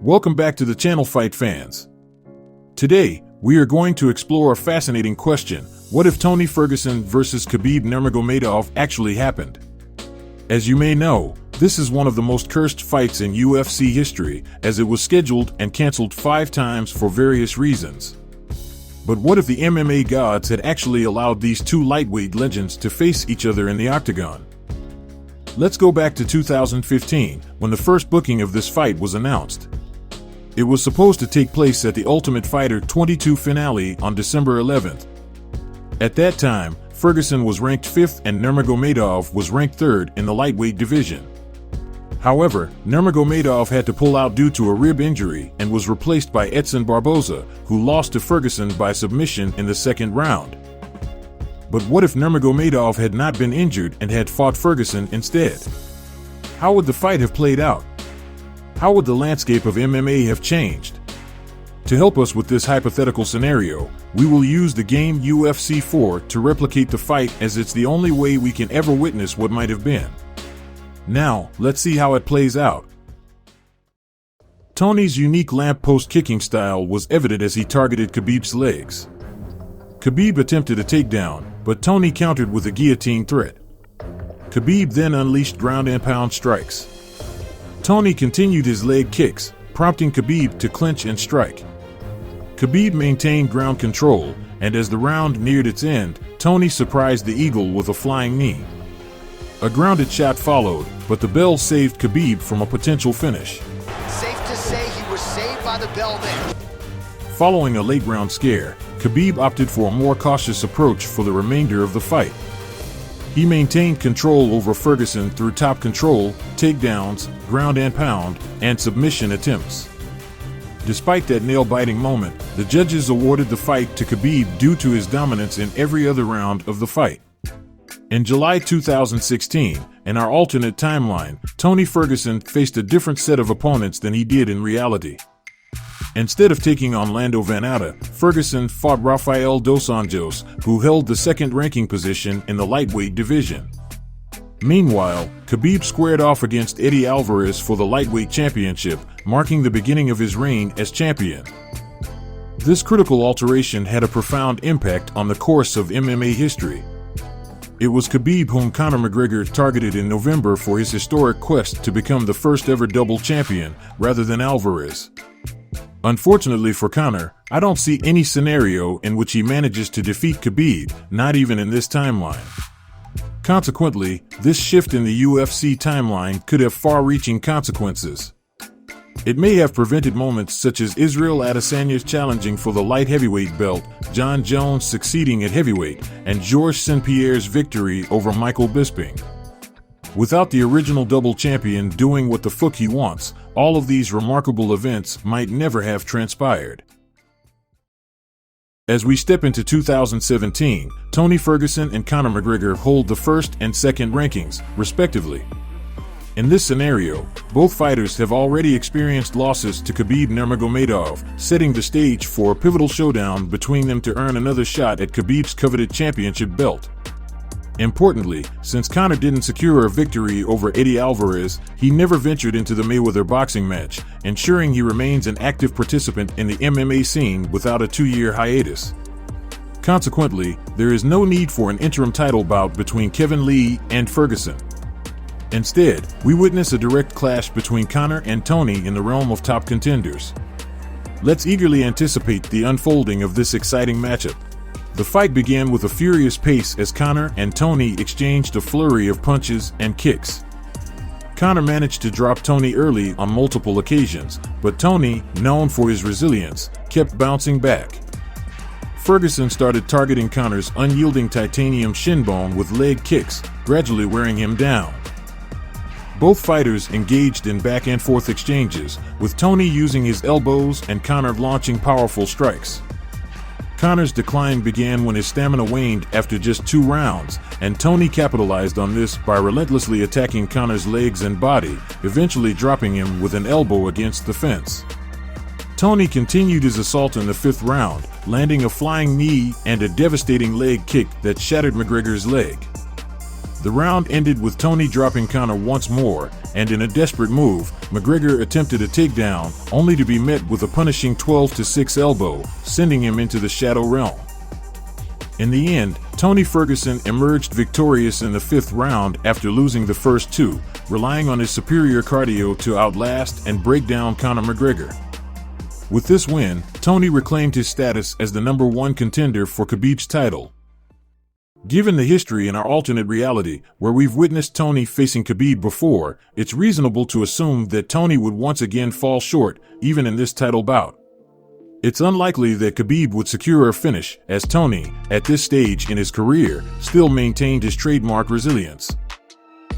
Welcome back to the channel, Fight Fans. Today, we are going to explore a fascinating question. What if Tony Ferguson versus Khabib Nurmagomedov actually happened? As you may know, this is one of the most cursed fights in UFC history, as it was scheduled and cancelled 5 times for various reasons. But what if the MMA gods had actually allowed these two lightweight legends to face each other in the octagon? Let's go back to 2015, when the first booking of this fight was announced. It was supposed to take place at the Ultimate Fighter 22 finale on December 11th. At that time, Ferguson was ranked 5th and Nurmagomedov was ranked 3rd in the lightweight division. However, Nurmagomedov had to pull out due to a rib injury and was replaced by Edson Barboza, who lost to Ferguson by submission in the second round. But what if Nurmagomedov had not been injured and had fought Ferguson instead? How would the fight have played out? How would the landscape of MMA have changed? To help us with this hypothetical scenario, we will use the game UFC 4 to replicate the fight, as it's the only way we can ever witness what might have been. Now, let's see how it plays out. Tony's unique lamppost kicking style was evident as he targeted Khabib's legs. Khabib attempted a takedown, but Tony countered with a guillotine threat. Khabib then unleashed ground and pound strikes. Tony continued his leg kicks, prompting Khabib to clinch and strike. Khabib maintained ground control, and as the round neared its end, Tony surprised the Eagle with a flying knee. A grounded shot followed, but the bell saved Khabib from a potential finish. Safe to say he was saved by the bell there. Following a late round scare, Khabib opted for a more cautious approach for the remainder of the fight. He maintained control over Ferguson through top control, takedowns, ground and pound, and submission attempts. Despite that nail-biting moment, the judges awarded the fight to Khabib due to his dominance in every other round of the fight. In July 2016, in our alternate timeline, Tony Ferguson faced a different set of opponents than he did in reality. Instead of taking on Lando Vannata, Ferguson fought Rafael dos Anjos, who held the second ranking position in the lightweight division. Meanwhile, Khabib squared off against Eddie Alvarez for the lightweight championship, marking the beginning of his reign as champion. This critical alteration had a profound impact on the course of MMA history. It was Khabib whom Conor McGregor targeted in November for his historic quest to become the first ever double champion, rather than Alvarez. Unfortunately for Conor, I don't see any scenario in which he manages to defeat Khabib, not even in this timeline. Consequently, this shift in the UFC timeline could have far-reaching consequences. It may have prevented moments such as Israel Adesanya's challenging for the light heavyweight belt, John Jones succeeding at heavyweight, and Georges St-Pierre's victory over Michael Bisping. Without the original double champion doing what the fuck he wants, all of these remarkable events might never have transpired. As we step into 2017, Tony Ferguson and Conor McGregor hold the first and second rankings, respectively. In this scenario, both fighters have already experienced losses to Khabib Nurmagomedov, setting the stage for a pivotal showdown between them to earn another shot at Khabib's coveted championship belt. Importantly, since Conor didn't secure a victory over Eddie Alvarez, he never ventured into the Mayweather boxing match, ensuring he remains an active participant in the MMA scene without a 2-year hiatus. Consequently, there is no need for an interim title bout between Kevin Lee and Ferguson. Instead, we witness a direct clash between Conor and Tony in the realm of top contenders. Let's eagerly anticipate the unfolding of this exciting matchup. The fight began with a furious pace as Conor and Tony exchanged a flurry of punches and kicks. Conor managed to drop Tony early on multiple occasions, but Tony, known for his resilience, kept bouncing back. Ferguson started targeting Conor's unyielding titanium shin bone with leg kicks, gradually wearing him down. Both fighters engaged in back-and-forth exchanges, with Tony using his elbows and Conor launching powerful strikes. Conor's decline began when his stamina waned after just 2 rounds, and Tony capitalized on this by relentlessly attacking Conor's legs and body, eventually dropping him with an elbow against the fence. Tony continued his assault in the 5th round, landing a flying knee and a devastating leg kick that shattered McGregor's leg. The round ended with Tony dropping Conor once more, and in a desperate move, McGregor attempted a takedown, only to be met with a punishing 12-6 elbow, sending him into the shadow realm. In the end, Tony Ferguson emerged victorious in the 5th round after losing the first 2, relying on his superior cardio to outlast and break down Conor McGregor. With this win, Tony reclaimed his status as the #1 contender for Khabib's title. Given the history in our alternate reality, where we've witnessed Tony facing Khabib before, it's reasonable to assume that Tony would once again fall short, even in this title bout. It's unlikely that Khabib would secure a finish, as Tony, at this stage in his career, still maintained his trademark resilience.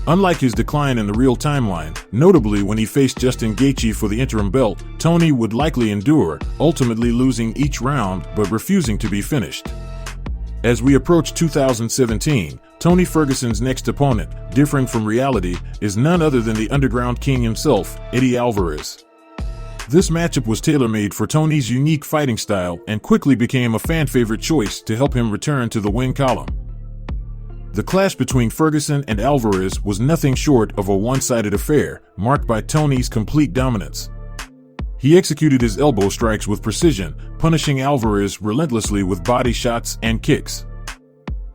Unlike his decline in the real timeline, notably when he faced Justin Gaethje for the interim belt, Tony would likely endure, ultimately losing each round but refusing to be finished. As we approach 2017, Tony Ferguson's next opponent, differing from reality, is none other than the underground king himself, Eddie Alvarez. This matchup was tailor-made for Tony's unique fighting style and quickly became a fan-favorite choice to help him return to the win column. The clash between Ferguson and Alvarez was nothing short of a one-sided affair, marked by Tony's complete dominance. He executed his elbow strikes with precision, punishing Alvarez relentlessly with body shots and kicks.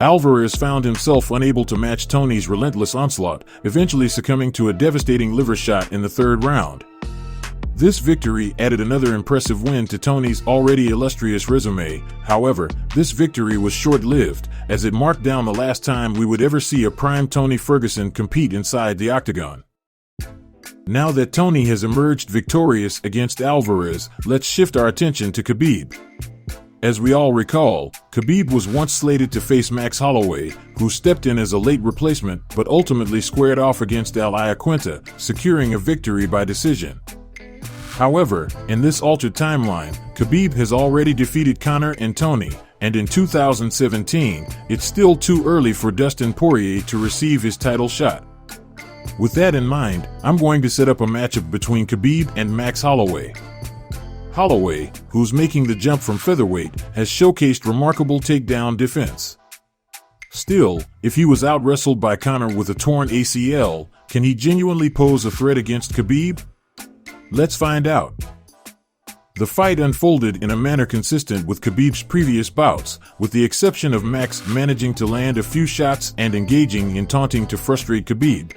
Alvarez found himself unable to match Tony's relentless onslaught, eventually succumbing to a devastating liver shot in the 3rd round. This victory added another impressive win to Tony's already illustrious resume. However, this victory was short-lived, as it marked down the last time we would ever see a prime Tony Ferguson compete inside the octagon. Now that Tony has emerged victorious against Alvarez, let's shift our attention to Khabib. As we all recall, Khabib was once slated to face Max Holloway, who stepped in as a late replacement but ultimately squared off against Al Iaquinta, securing a victory by decision. However, in this altered timeline, Khabib has already defeated Conor and Tony, and in 2017, it's still too early for Dustin Poirier to receive his title shot. With that in mind, I'm going to set up a matchup between Khabib and Max Holloway. Holloway, who's making the jump from featherweight, has showcased remarkable takedown defense. Still, if he was out-wrestled by Conor with a torn ACL, can he genuinely pose a threat against Khabib? Let's find out. The fight unfolded in a manner consistent with Khabib's previous bouts, with the exception of Max managing to land a few shots and engaging in taunting to frustrate Khabib.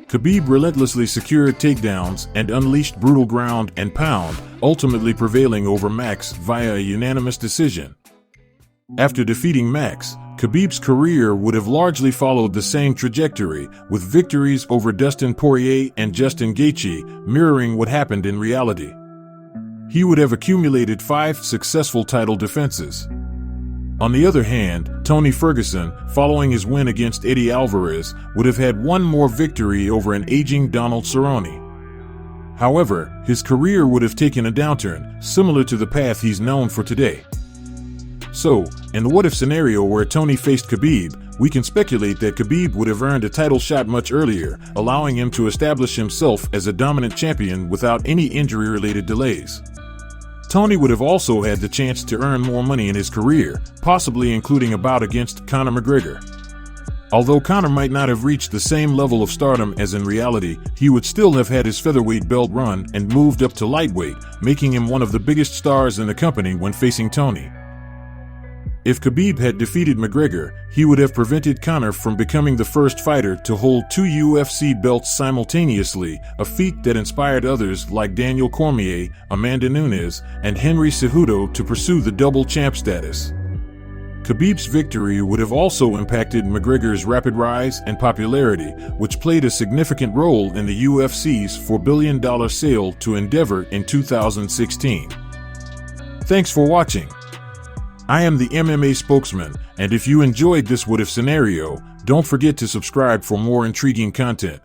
Khabib relentlessly secured takedowns and unleashed brutal ground and pound, ultimately prevailing over Max via a unanimous decision. After defeating Max, Khabib's career would have largely followed the same trajectory, with victories over Dustin Poirier and Justin Gaethje mirroring what happened in reality. He would have accumulated 5 successful title defenses. On the other hand, Tony Ferguson, following his win against Eddie Alvarez, would have had one more victory over an aging Donald Cerrone. However, his career would have taken a downturn, similar to the path he's known for today. So, in the what-if scenario where Tony faced Khabib, we can speculate that Khabib would have earned a title shot much earlier, allowing him to establish himself as a dominant champion without any injury-related delays. Tony would have also had the chance to earn more money in his career, possibly including a bout against Conor McGregor. Although Conor might not have reached the same level of stardom as in reality, he would still have had his featherweight belt run and moved up to lightweight, making him one of the biggest stars in the company when facing Tony. If Khabib had defeated McGregor, he would have prevented Conor from becoming the first fighter to hold 2 UFC belts simultaneously, a feat that inspired others like Daniel Cormier, Amanda Nunes, and Henry Cejudo to pursue the double champ status. Khabib's victory would have also impacted McGregor's rapid rise and popularity, which played a significant role in the UFC's $4 billion sale to Endeavor in 2016. Thanks for watching. I am the MMA spokesman, and if you enjoyed this what-if scenario, don't forget to subscribe for more intriguing content.